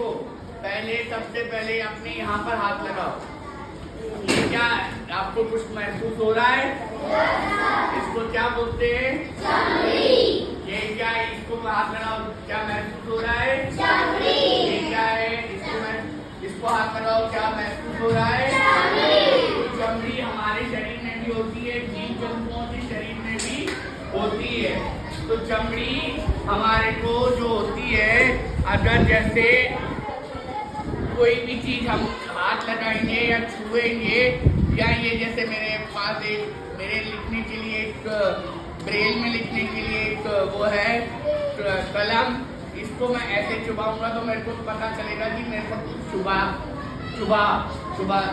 देखो, पहले सबसे पहले अपने यहाँ पर हाथ लगाओ। ये क्या आपको कुछ महसूस हो रहा है? इसको क्या बोलते हैं? ये क्या है? इसको हाथ लगाओ, क्या महसूस हो रहा है? ये क्या है? इसको हाथ लगाओ, क्या महसूस हो रहा है? तो चमड़ी हमारे शरीर में भी होती है, जीव जंतुओं के शरीर में भी होती है। तो चमड़ी हमारे को जो होती है, अगर जैसे कोई भी चीज हम हाथ लगाएंगे या छुएंगे, या ये जैसे मेरे पास मेरे लिखने के लिए एक ब्रेल में लिखने के लिए एक वो है कलम, इसको मैं ऐसे चुबाऊंगा तो मेरे को पता चलेगा कि मेरे को चुबा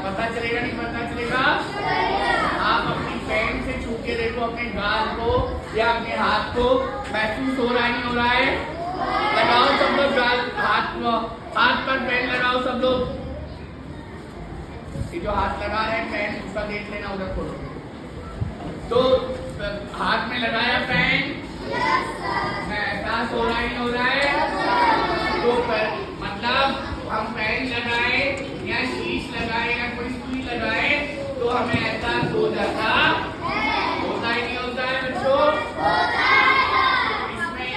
पता चलेगा, नहीं पता चलेगा? आप अपनी पेन से छू के देखो अपने गाल को या अपने हाथ को, महसूस हो रहा है नहीं हो रहा है? लगाओ सब लोग गाल हाथ पर पेन लगाओ सब लोग। ये जो हाथ लगा है पेन, उसका देख लेना, उधर खोलो। तो हाथ में लगाया पेन, एहसास हो रहा है नहीं हो रहा है? तो मतलब हम पेन लगाए या शीश लगाए या कोई सुई लगाए तो हमें एहसास हो जाता, होता ही नहीं होता है बच्चों? इसमें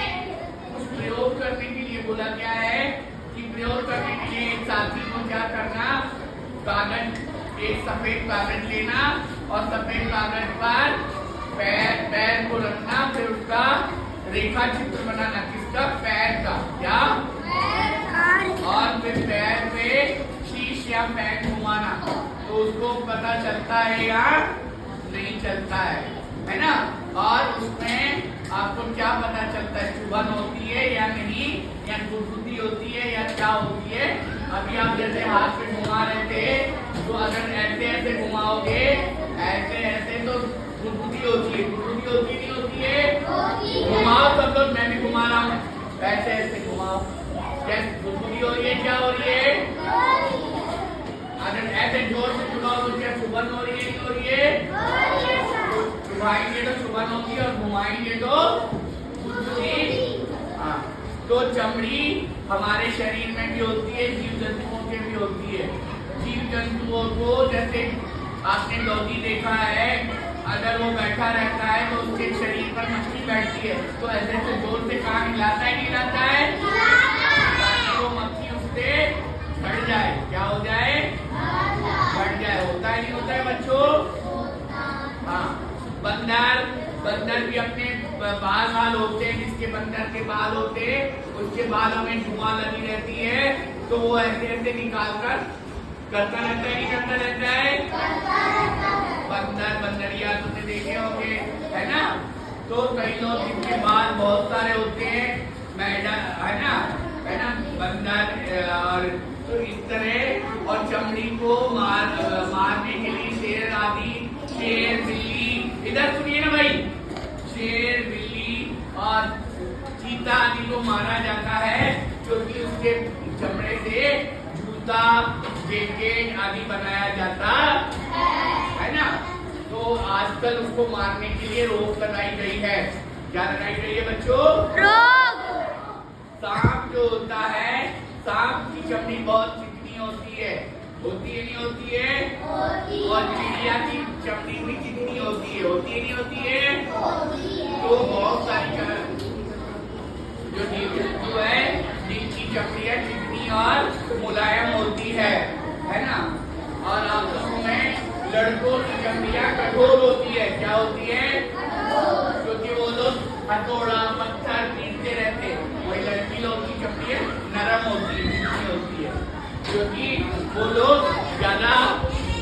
कुछ प्रयोग करने के लिए बोला गया है कि प्रयोग करने के लिए एक साथी को क्या करना, कागज, एक सफेद कागज लेना और सफेद कागज पर पैर को रखना, फिर उसका रेखा चित्र बनाना, किसका? पैर का, क्या? और फिर पैर पे शीश या पैर घुमाना, तो उसको पता चलता है या नहीं चलता है ना? और उसमें आपको क्या पता चलता है? चुभन होती है या नहीं, या गुदगुदी होती है या क्या होती है? अभी आप जैसे हाथ पे घुमा रहे थे, तो अगर ऐसे ऐसे घुमाओगे, ऐसे ऐसे, तो गुदगुदी होती है, गुदगुदी होती नहीं होती है? घुमाओ सब लोग, मैं भी घुमा रहा हूँ, ऐसे ऐसे घुमाओ, कैसे गुदगुदी हो रही है, क्या हो रही है? अगर ऐसे जोर से चुभाओ तो क्या चुभन हो रही है, नहीं हो रही है? चुभाएंगे तो चुभन होगी और घुमाएंगे तो गुदगुदी। हाँ, तो चमड़ी हमारे शरीर में भी होती है, जीव जंतुओं के भी होती है। जीव जंतुओं को जैसे आपने डॉगी देखा है, अगर वो बैठा रहता है तो उसके शरीर पर मछली बैठती है, तो ऐसे ऐसे जोर से कान हिलाता है, नहीं हिलाता है? ताकि वो मक्खी उससे हट जाए, क्या हो जाए? हट जाए। होता है नहीं होता है बच्चों? हाँ, बंदर भी अपने बाल होते हैं, जिसके बंदर के बाल होते हैं, उसके बालों में धुआं लगी रहती है, तो वो ऐसे ऐसे निकाल कर करता रहता है, नहीं करता रहता है? बंदरिया तुमने देखे होंगे, है ना? तो कई लोग जिनके बाल बहुत सारे होते हैं, मैडम, है ना बंदर, और तो इस तरह, और चमड़ी को मारने के लिए शेर आदि, शेर, बिल्ली, इधर सुनिए ना भाई, शेर, बिल्ली और चीता आदि को मारा जाता है, क्योंकि उसके चमड़े से जूता, जैकेट आदि बनाया जाता है ना? तो आजकल उसको मारने के लिए रोक लगाई गई है। क्या लगाई गई है बच्चों? रोक। सांप जो होता है, सांप की चमड़ी बहुत चिकनी होती है नहीं होती है? और चिड़िया की चमड़ी भी चिकनी होती है नहीं होती है? तो बहुत सारी जो जीव जंतु है, जिनकी चमड़ियाँ चिकनी और मुलायम होती है ना? और आप लोगों में लड़कों की चमड़ियाँ कठोर होती है, क्या होती है? क्योंकि वो लोग हथौड़ा पत्थर पीटते रहते हैं। वही लड़की लोग की चमड़ियाँ नरम होती है, चिकनी होती है, क्योंकि वो लोग ज्यादा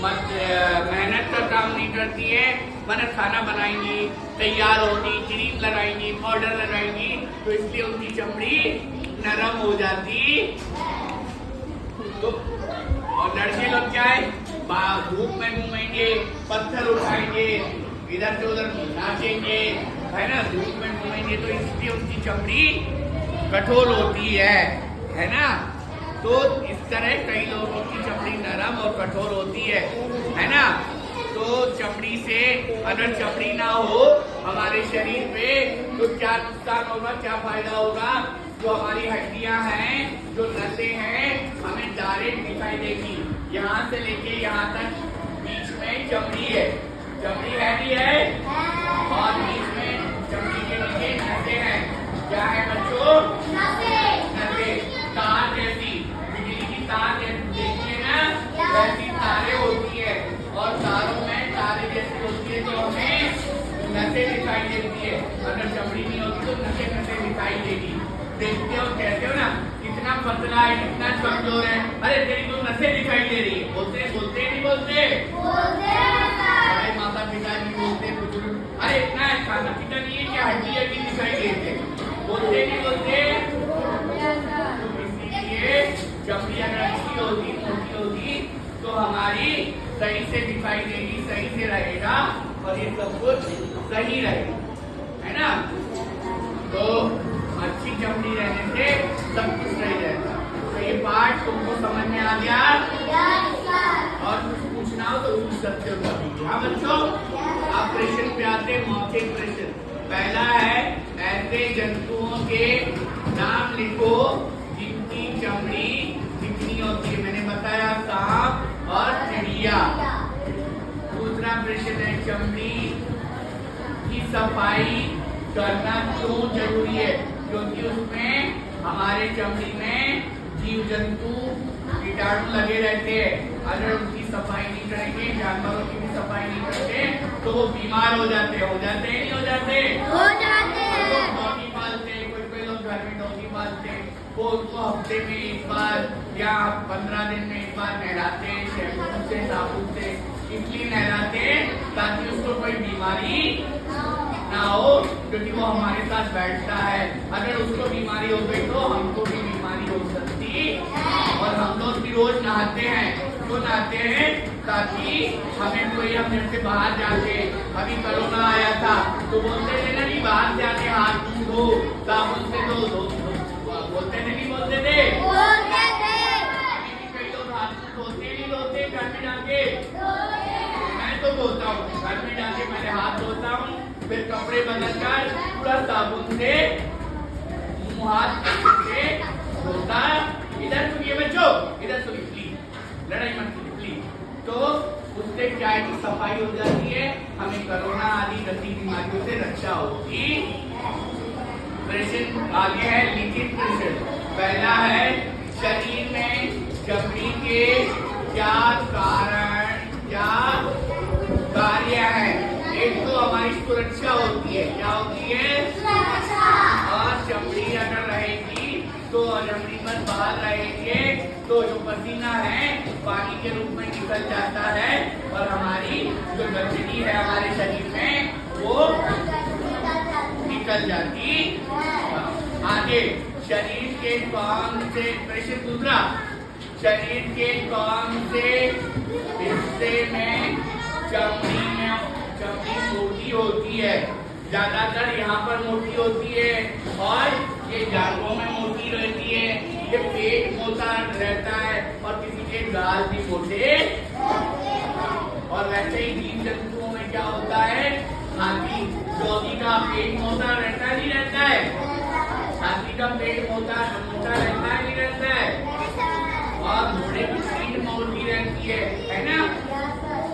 मेहनत का काम नहीं करती है, मैंने खाना बनाएंगी, तैयार होगी, क्रीम लगाएंगी, पाउडर लगाएंगी, तो इसलिए उनकी चमड़ी नरम हो जाती। तो और लड़के लोग क्या है, धूप में घूमेंगे, पत्थर उठाएंगे, इधर से उधर नाचेंगे, है ना, धूप में घूमेंगे, तो इसलिए उनकी चमड़ी कठोर होती है ना? तो इस तरह कई लोगों की चमड़ी नरम और कठोर होती है ना? तो चमड़ी से, अगर चमड़ी ना हो हमारे शरीर पे, तो क्या नुकसान होगा, क्या फायदा होगा? जो हमारी हड्डियां हैं, जो नसें हैं, देगी। यहाँ से लेके यहाँ तक बीच में चमड़ी है, चमड़ी है भी है, और बीच में चमड़ी के नीचे नसें हैं। क्या है बच्चों? नसें। तार जैसी, बिजली की तार जैसी देखिए ना, वैसी तारें होती है, और तारों में तारे जैसी होती है, तो हमें नसें दिखाई देती है। अगर चमड़ी नहीं होगी तो नसें दिखाई देगी। देखते हो, कहते हो ना कितना पतला है, कितना कमजोर है। अरे तेरी तो नसें दिखाई दे रही है। बोलते नहीं बोलते? अरे माता पिता नहीं बोलते, बुजुर्ग अरे इतना खाना पीना नहीं है क्या, हड्डी दिखाई देते, बोलते नहीं बोलते? तो इसीलिए चमड़ी अगर अच्छी होगी, मोटी होगी, तो हमारी सही से दिखाई देगी, सही से रहेगा, और ये सब कुछ सही रहेगा, है ना। तो अच्छी चमड़ी रहने से सब कुछ सही रहता। तो ये पार्ट तुमको समझ में आ गया? और कुछ पूछना हो तो पूछ सकते हो कभी। हाँ बच्चों, आप प्रश्न पे आते, मौखिक प्रश्न। पहला है, ऐसे जंतुओं के नाम लिखो जिनकी चमड़ी चिकनी होती है। मैंने बताया सांप और चिड़िया। दूसरा प्रश्न है, चमड़ी की सफाई करना क्यों जरूरी है? क्योंकि उसमें हमारे चमड़ी में जीव जंतु कीटाणु लगे रहते हैं। अगर उनकी सफाई नहीं करेंगे, जानवरों की भी सफाई नहीं करते, तो वो बीमार हो जाते हैं। नहीं हो जाते? डॉगी पालते हैं, कोई लोग घर में डॉगी पालते हैं, वो उसको हफ्ते में एक बार या 15 दिन में एक बार नहलाते हैं, शैम्पू से, साबुन से। इसलिए नहलाते हैं ताकि उसको कोई बीमारी ना हो, क्योंकि वो हमारे साथ बैठता है। अगर उसको बीमारी हो गई तो हमको भी बीमारी हो सकती है। और हम लोग भी रोज नहाते हैं। क्यों नहाते हैं? ताकि हमें कोई, हम घर से बाहर जाके, अभी कोरोना आया था तो बोलते थे ना कि बाहर जाके हाथ धो, साबुन से धो, बोलते थे नहीं बोलते थे? अभी भी कई लोग हाथ धोते नहीं धोते घर में जाके। मैं तो धोता हूँ, घर में जाके पहले हाथ धोता हूँ, फिर कपड़े बदलकर पूरा साबुन से मुंह हाथ से धोता। इधर सुनिए बच्चों, इधर सुनिए प्लीज, लड़ाई मत कीजिए प्लीज। तो उससे क्या है कि सफाई हो जाती है, हमें कोरोना आदि गंदी बीमारियों से रक्षा होगी। प्रश्न आगे है, लिखित प्रश्न। पहला है, शरीर में चमड़ी के क्या कारण, क्या कार्य है? एक तो हमारी सुरक्षा होती है। क्या होती है? और चमड़ी अगर रहेगी तो चमड़ी पर बाल रहेंगे तो जो पसीना है पानी के रूप में निकल जाता है, और हमारी जो गंदगी है हमारे शरीर में वो निकल जाती। आगे, शरीर के कौन से, प्रश्न दूसरा, शरीर के कौन से हिस्से में चमड़ी मोटी होती है? ज्यादातर यहाँ पर मोटी होती है, और ये जांघों में मोटी रहती है, ये पेट मोटा रहता है, और किसी के गाल भी मोटे। और वैसे ही जीव जंतुओं में क्या होता है, हाथी, डॉगी का पेट मोटा रहता नहीं रहता है? हाथी का पेट मोटा रहता है नहीं रहता है? और घोड़े की सींग मोटी रहती है ना?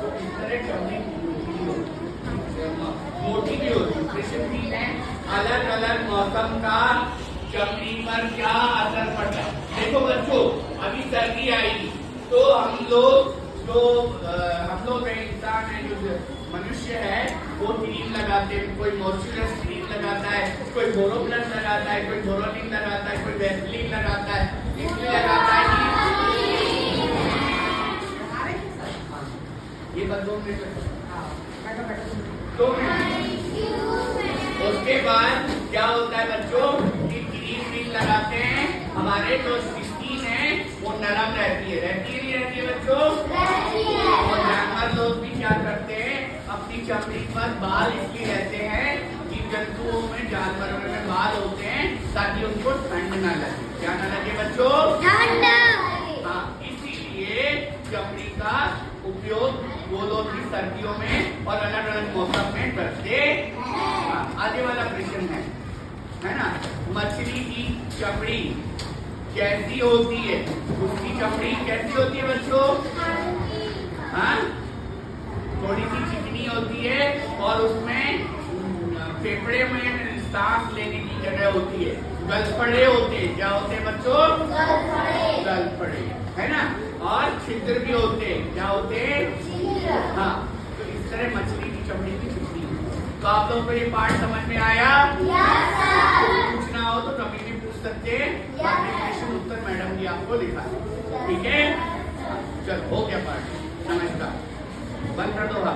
तो इस तरह चमड़ी मोटी भी होती है। अलग अलग मौसम का चमड़ी पर क्या असर पड़ता है? देखो बच्चों, अभी सर्दी आएगी तो हम लोग इंसान है, जो मनुष्य है, वो क्रीम लगाते हैं। कोई मॉइस्चराइजर क्रीम लगाता है, कोई बोरोप्लस लगाता है, कोई बोरोलिन लगाता है, कोई वैसलीन लगाता है। इसलिए लगाता है कि ये बंदों में तो उसके बाद क्या होता है बच्चों कि क्रीम लगाते हैं, हमारे जो स्किन है वो नरम रहती है नहीं रहती है बच्चों? और जानवर लोग भी क्या करते हैं, अपनी चमड़ी पर बाल इसलिए रहते हैं कि जंतुओं में, जानवरों में बाल होते हैं ताकि उनको ठंड ना लगे। क्या ना लगे बच्चों? ठंड। हाँ, इसीलिए चमड़ी का उपयोग वो लोग भी सर्दियों में और अलग अलग मौसम में करते हैं। आगे वाला प्रश्न है ना, मछली की चमड़ी कैसी होती है, उसकी चमड़ी कैसी होती है बच्चों? हाँ, थोड़ी सी चिकनी होती है और उसमें फेफड़े में सांस लेने की जगह होती है। गलफड़े होते हैं, क्या होते हैं बच्चों? गलफड़े, है ना। और छिद्र भी होते हैं, क्या होते हैं? हाँ, तो इस तरह मछली की चमड़ी की चिकनी। तो आप लोगों को ये पार्ट समझ में आया? पूछना हो तो कभी भी पूछ सकते हैं। क्वेश्चन उत्तर मैडम जी आपको लिखा है, ठीक है। चलो हो गया पार्ट। नमस्कार, बंद कर दो।